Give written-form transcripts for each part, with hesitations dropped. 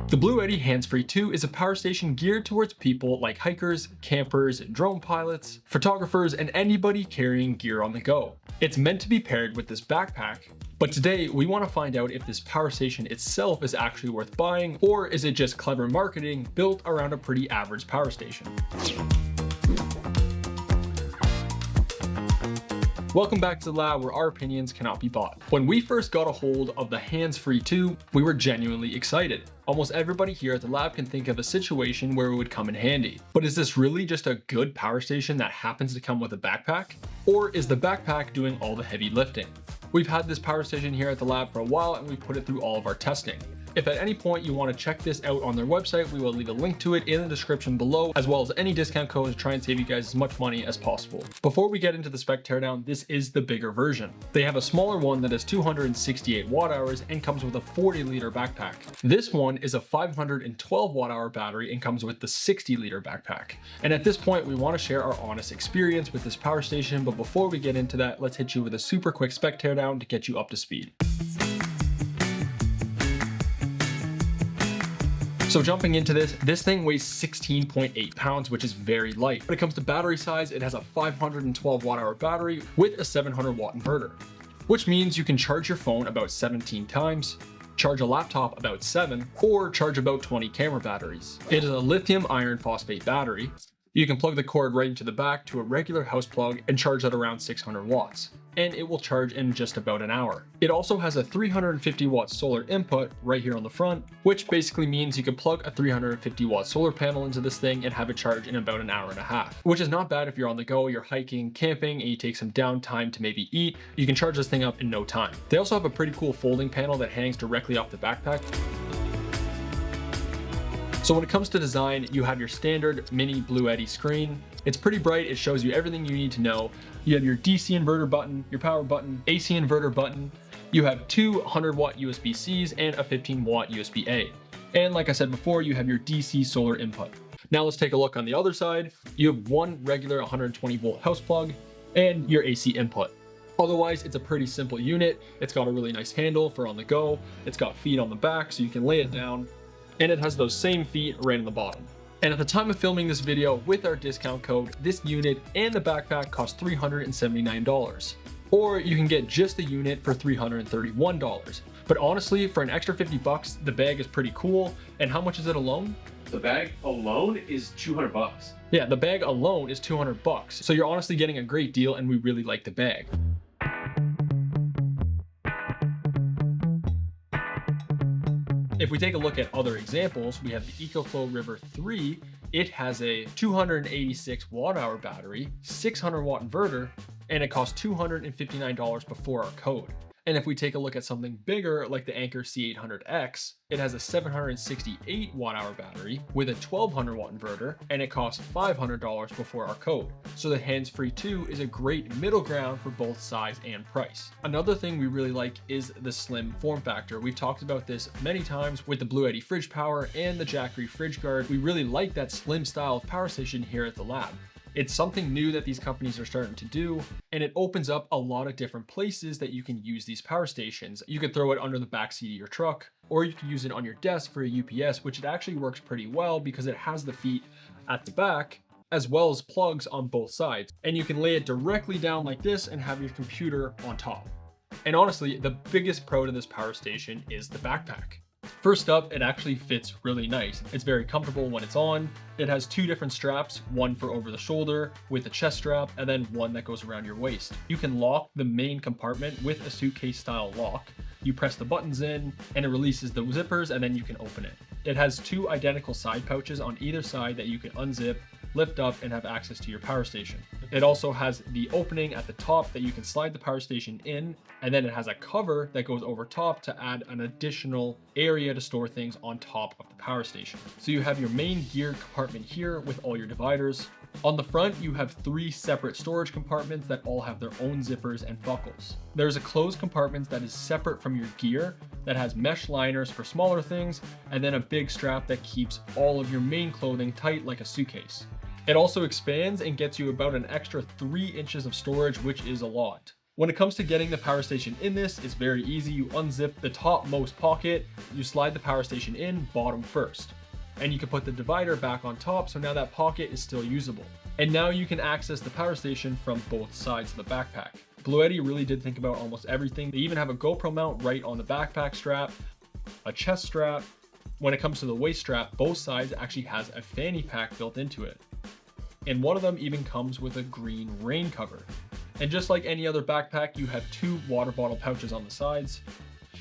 The Bluetti Handsfree 2 is a power station geared towards people like hikers, campers, drone pilots, photographers, and anybody carrying gear on the go. It's meant to be paired with this backpack, but today we want to find out if this power station itself is actually worth buying, or is it just clever marketing built around a pretty average power station. Welcome back to the lab where our opinions cannot be bought. When we first got a hold of the Handsfree 2, we were genuinely excited. Almost everybody here at the lab can think of a situation where it would come in handy. But is this really just a good power station that happens to come with a backpack? Or is the backpack doing all the heavy lifting? We've had this power station here at the lab for a while and we put it through all of our testing. If at any point you want to check this out on their website, we will leave a link to it in the description below, as well as any discount codes to try and save you guys as much money as possible. Before we get into the Spec Teardown, this is the bigger version. They have a smaller one that is 268 watt hours and comes with a 40-liter backpack. This one is a 512 watt hour battery and comes with the 60-liter backpack. And at this point, we want to share our honest experience with this power station, but before we get into that, let's hit you with a super quick Spec Teardown to get you up to speed. So jumping into this thing weighs 16.8 pounds, which is very light. When it comes to battery size, it has a 512 watt hour battery with a 700 watt inverter, which means you can charge your phone about 17 times, charge a laptop about 7, or charge about 20 camera batteries. It is a lithium iron phosphate battery. You can plug the cord right into the back to a regular house plug and charge at around 600 watts. And it will charge in just about an hour. It also has a 350 watt solar input right here on the front, which basically means you can plug a 350 watt solar panel into this thing and have it charge in about an hour and a half, which is not bad if you're on the go, you're hiking, camping, and you take some downtime to maybe eat. You can charge this thing up in no time. They also have a pretty cool folding panel that hangs directly off the backpack. So when it comes to design, you have your standard mini Bluetti screen. It's pretty bright, it shows you everything you need to know. You have your DC inverter button, your power button, AC inverter button. You have two 100 watt USB-Cs and a 15 watt USB-A. And like I said before, you have your DC solar input. Now let's take a look on the other side. You have one regular 120 volt house plug and your AC input. Otherwise, it's a pretty simple unit. It's got a really nice handle for on the go. It's got feet on the back so you can lay it down. And it has those same feet right on the bottom. And at the time of filming this video, with our discount code, this unit and the backpack cost $379. Or you can get just the unit for $331. But honestly, for an extra 50 bucks, the bag is pretty cool. And how much is it alone? The bag alone is 200 bucks. Yeah, the bag alone is 200 bucks. So you're honestly getting a great deal and we really like the bag. If we take a look at other examples, we have the EcoFlow River 3. It has a 286 watt hour battery, 600 watt inverter, and it costs $259 before our code. And if we take a look at something bigger like the Anker C800X, it has a 768 watt hour battery with a 1200 watt inverter, and it costs $500 before our code. So the Handsfree 2 is a great middle ground for both size and price. Another thing we really like is the slim form factor. We've talked about this many times with the Bluetti fridge power and the Jackery fridge guard. We really like that slim style of power station here at the lab. It's something new that these companies are starting to do, and it opens up a lot of different places that you can use these power stations. You could throw it under the back seat of your truck, or you could use it on your desk for a UPS, which it actually works pretty well because it has the feet at the back, as well as plugs on both sides. And you can lay it directly down like this and have your computer on top. And honestly, the biggest pro to this power station is the backpack. First up, it actually fits really nice. It's very comfortable when it's on. It has two different straps, one for over the shoulder with a chest strap, and then one that goes around your waist. You can lock the main compartment with a suitcase style lock. You press the buttons in and it releases the zippers and then you can open it. It has two identical side pouches on either side that you can unzip, lift up, and have access to your power station. It also has the opening at the top that you can slide the power station in, and then it has a cover that goes over top to add an additional area to store things on top of the power station. So you have your main gear compartment here with all your dividers. On the front, you have three separate storage compartments that all have their own zippers and buckles. There's a closed compartment that is separate from your gear that has mesh liners for smaller things, and then a big strap that keeps all of your main clothing tight like a suitcase. It also expands and gets you about an extra 3 inches of storage, which is a lot. When it comes to getting the power station in this, it's very easy. You unzip the topmost pocket, you slide the power station in bottom first. And you can put the divider back on top, so now that pocket is still usable. And now you can access the power station from both sides of the backpack. Bluetti really did think about almost everything. They even have a GoPro mount right on the backpack strap, a chest strap. When it comes to the waist strap, both sides actually has a fanny pack built into it. And one of them even comes with a green rain cover. And just like any other backpack, you have 2 water bottle pouches on the sides.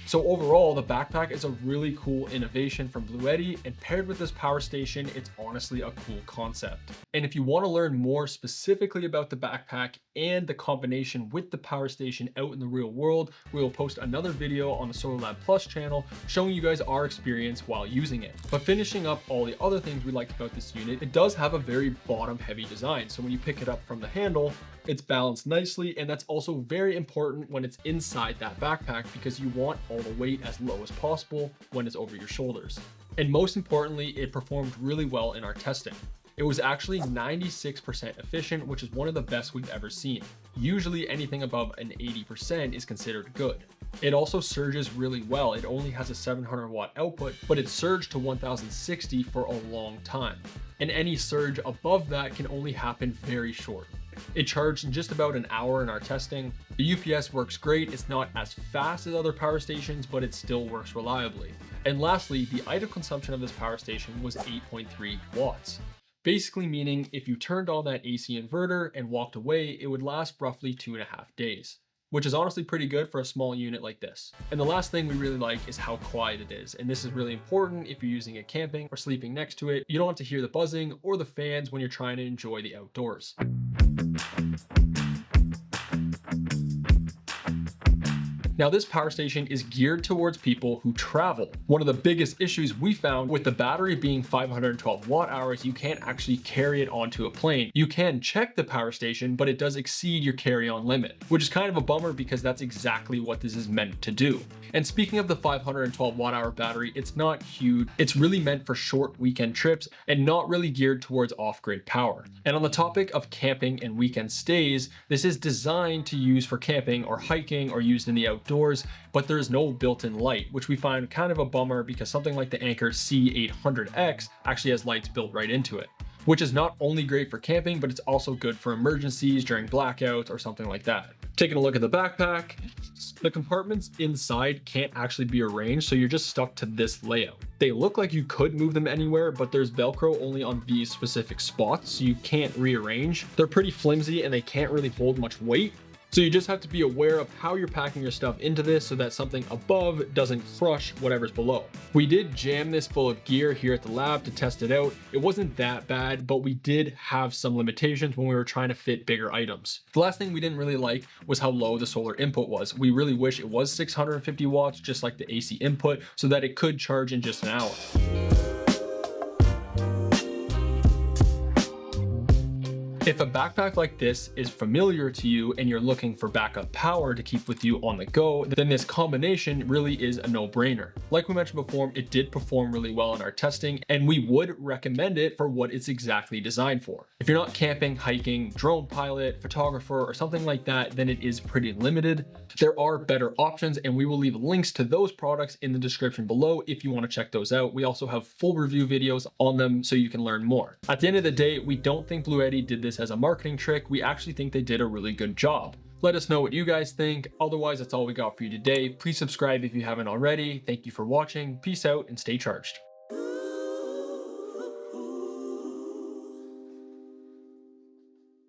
So overall, the backpack is a really cool innovation from Bluetti, and paired with this power station, it's honestly a cool concept. And if you want to learn more specifically about the backpack and the combination with the power station out in the real world, we will post another video on the Solar Lab Plus channel showing you guys our experience while using it. But finishing up all the other things we liked about this unit, it does have a very bottom heavy design. So when you pick it up from the handle, it's balanced nicely, and that's also very important when it's inside that backpack because you want all the weight as low as possible when it's over your shoulders. And most importantly, it performed really well in our testing. It was actually 96% efficient, which is one of the best we've ever seen. Usually anything above an 80% is considered good. It also surges really well. It only has a 700 watt output, but it surged to 1060 for a long time. And any surge above that can only happen very short. It charged in just about an hour in our testing. The UPS works great. It's not as fast as other power stations, but it still works reliably. And lastly, the idle consumption of this power station was 8.3 watts. Basically meaning if you turned on that AC inverter and walked away, it would last roughly 2.5 days, which is honestly pretty good for a small unit like this. And the last thing we really like is how quiet it is. And this is really important if you're using it camping or sleeping next to it. You don't have to hear the buzzing or the fans when you're trying to enjoy the outdoors. Now this power station is geared towards people who travel. One of the biggest issues we found with the battery being 512 watt hours, you can't actually carry it onto a plane. You can check the power station, but it does exceed your carry-on limit, which is kind of a bummer because that's exactly what this is meant to do. And speaking of the 512 watt hour battery, it's not huge. It's really meant for short weekend trips and not really geared towards off-grid power. And on the topic of camping and weekend stays, this is designed to use for camping or hiking or used in the outdoors, but there's no built-in light, which we find kind of a bummer because something like the Anker C800X actually has lights built right into it, which is not only great for camping, but it's also good for emergencies during blackouts or something like that. Taking a look at the backpack, the compartments inside can't actually be arranged, so you're just stuck to this layout. They look like you could move them anywhere, but there's Velcro only on these specific spots, so you can't rearrange. They're pretty flimsy and they can't really hold much weight. So you just have to be aware of how you're packing your stuff into this so that something above doesn't crush whatever's below. We did jam this full of gear here at the lab to test it out. It wasn't that bad, but we did have some limitations when we were trying to fit bigger items. The last thing we didn't really like was how low the solar input was. We really wish it was 650 watts, just like the AC input, so that it could charge in just an hour. If a backpack like this is familiar to you and you're looking for backup power to keep with you on the go, then this combination really is a no-brainer. Like we mentioned before, it did perform really well in our testing, and we would recommend it for what it's exactly designed for. If you're not camping, hiking, drone pilot, photographer, or something like that, then it is pretty limited. There are better options, and we will leave links to those products in the description below if you want to check those out. We also have full review videos on them so you can learn more. At the end of the day, we don't think Bluetti did this as a marketing trick. We actually think they did a really good job. Let us know what you guys think. Otherwise, that's all we got for you today. Please subscribe if you haven't already. Thank you for watching. Peace out and stay charged.